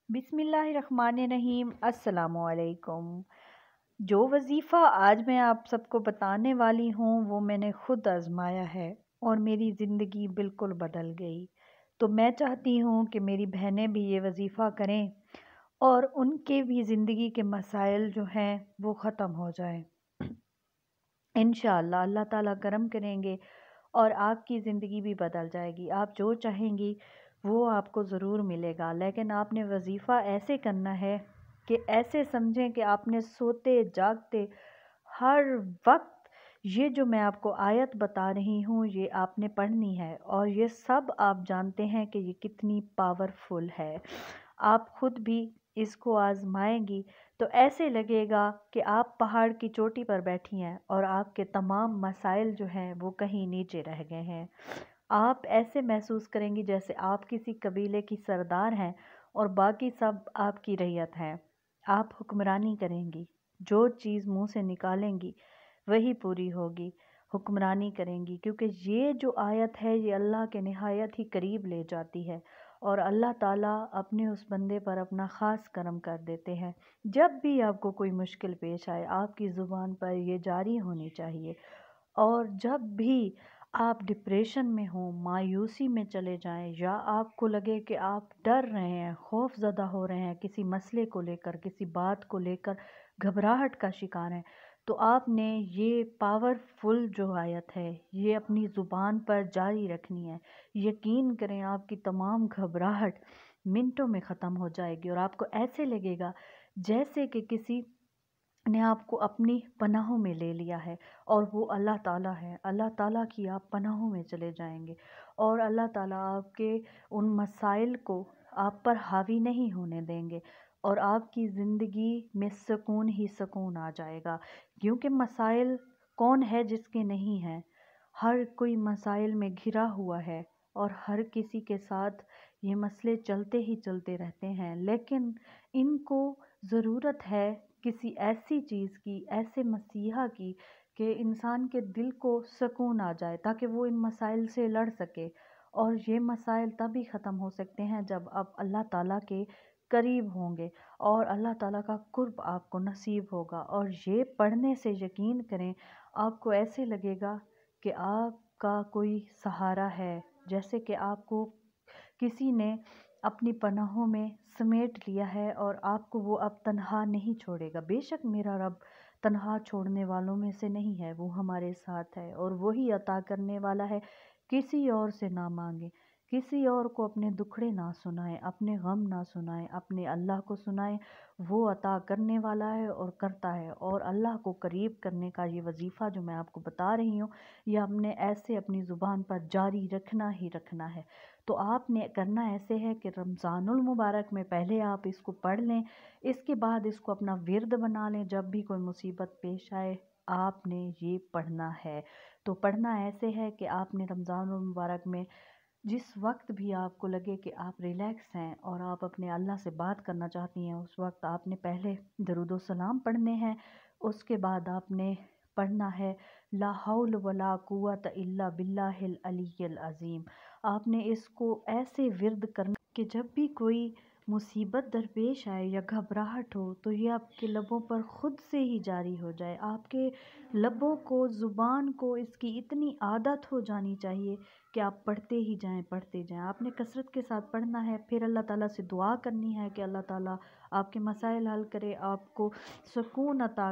बिस्मिल्लाहिर्रहमानिर्रहीम। अस्सलामुअलैकुम। जो वज़ीफ़ा आज मैं आप सबको बताने वाली हूँ वो मैंने ख़ुद आज़माया है और मेरी ज़िंदगी बिल्कुल बदल गई। तो मैं चाहती हूँ कि मेरी बहनें भी ये वज़ीफ़ा करें और उनके भी ज़िंदगी के मसाइल जो हैं वो ख़त्म हो जाएं। इंशाअल्लाह अल्लाह ताला करम करेंगे और आपकी ज़िंदगी भी बदल जाएगी। आप जो चाहेंगी वो आपको ज़रूर मिलेगा, लेकिन आपने वज़ीफ़ा ऐसे करना है कि ऐसे समझें कि आपने सोते जागते हर वक्त ये जो मैं आपको आयत बता रही हूँ ये आपने पढ़नी है, और ये सब आप जानते हैं कि ये कितनी पावरफुल है। आप ख़ुद भी इसको आज़माएंगी तो ऐसे लगेगा कि आप पहाड़ की चोटी पर बैठी हैं और आपके तमाम मसाइल जो हैं वो कहीं नीचे रह गए हैं। आप ऐसे महसूस करेंगी जैसे आप किसी कबीले की सरदार हैं और बाकी सब आपकी रैयत हैं। आप हुक्मरानी करेंगी, जो चीज़ मुंह से निकालेंगी वही पूरी होगी। हुक्मरानी करेंगी, क्योंकि ये जो आयत है ये अल्लाह के निहायत ही करीब ले जाती है और अल्लाह ताला अपने उस बंदे पर अपना ख़ास करम कर देते हैं। जब भी आपको कोई मुश्किल पेश आए आपकी ज़ुबान पर ये जारी होनी चाहिए, और जब भी आप डिप्रेशन में हों, मायूसी में चले जाएं, या आपको लगे कि आप डर रहे हैं, खौफ ज़दा हो रहे हैं किसी मसले को लेकर, किसी बात को लेकर घबराहट का शिकार हैं, तो आपने ये पावरफुल जो आयत है ये अपनी ज़ुबान पर जारी रखनी है। यकीन करें आपकी तमाम घबराहट मिनटों में ख़त्म हो जाएगी और आपको ऐसे लगेगा जैसे कि किसी ने आपको अपनी पनाहों में ले लिया है, और वो अल्लाह ताला है। अल्लाह ताला की आप पनाहों में चले जाएंगे और अल्लाह ताला आपके उन मसाइल को आप पर हावी नहीं होने देंगे और आपकी ज़िंदगी में सुकून ही सुकून आ जाएगा। क्योंकि मसाइल कौन है जिसके नहीं हैं? हर कोई मसाइल में घिरा हुआ है और हर किसी के साथ ये मसले चलते ही चलते रहते हैं, लेकिन इनको ज़रूरत है किसी ऐसी चीज़ की, ऐसे मसीहा की, कि इंसान के दिल को सुकून आ जाए ताकि वो इन मसाइल से लड़ सके। और ये मसाइल तभी ख़त्म हो सकते हैं जब आप अल्लाह ताला के करीब होंगे और अल्लाह ताला का कुर्ब आपको नसीब होगा। और ये पढ़ने से यकीन करें आपको ऐसे लगेगा कि आपका कोई सहारा है, जैसे कि आपको किसी ने अपनी पनाहों में समेट लिया है और आपको वो अब तन्हा नहीं छोड़ेगा। बेशक मेरा रब तन्हा छोड़ने वालों में से नहीं है, वो हमारे साथ है और वही अता करने वाला है। किसी और से ना मांगे, किसी और को अपने दुखड़े ना सुनाएं, अपने गम ना सुनाएं, अपने अल्लाह को सुनाएं। वो अता करने वाला है और करता है। और अल्लाह को करीब करने का ये वजीफ़ा जो मैं आपको बता रही हूँ ये हमने ऐसे अपनी ज़ुबान पर जारी रखना ही रखना है। तो आपने करना ऐसे है कि रमज़ानुल मुबारक में पहले आप इसको पढ़ लें, इसके बाद इसको अपना विर्द बना लें। जब भी कोई मुसीबत पेश आए आपने ये पढ़ना है। तो पढ़ना ऐसे है कि आपने रमज़ानुल मुबारक में जिस वक्त भी आपको लगे कि आप रिलैक्स हैं और आप अपने अल्लाह से बात करना चाहती हैं, उस वक्त आपने पहले दरूद सलाम पढ़ने हैं। उसके बाद आपने पढ़ना है ला हौल वला कुव्वत इल्ला बिल्लाहिल अलिय्यिल अज़ीम। आपने इसको ऐसे विर्द करना कि जब भी कोई मुसीबत दरपेश आए या घबराहट हो तो ये आपके लबों पर ख़ुद से ही जारी हो जाए। आपके लबों को, ज़ुबान को इसकी इतनी आदत हो जानी चाहिए कि आप पढ़ते ही जाएं, पढ़ते जाएं। आपने कसरत के साथ पढ़ना है, फिर अल्लाह ताला से दुआ करनी है कि अल्लाह ताला आपके मसाइल हल करे, आपको सुकून अता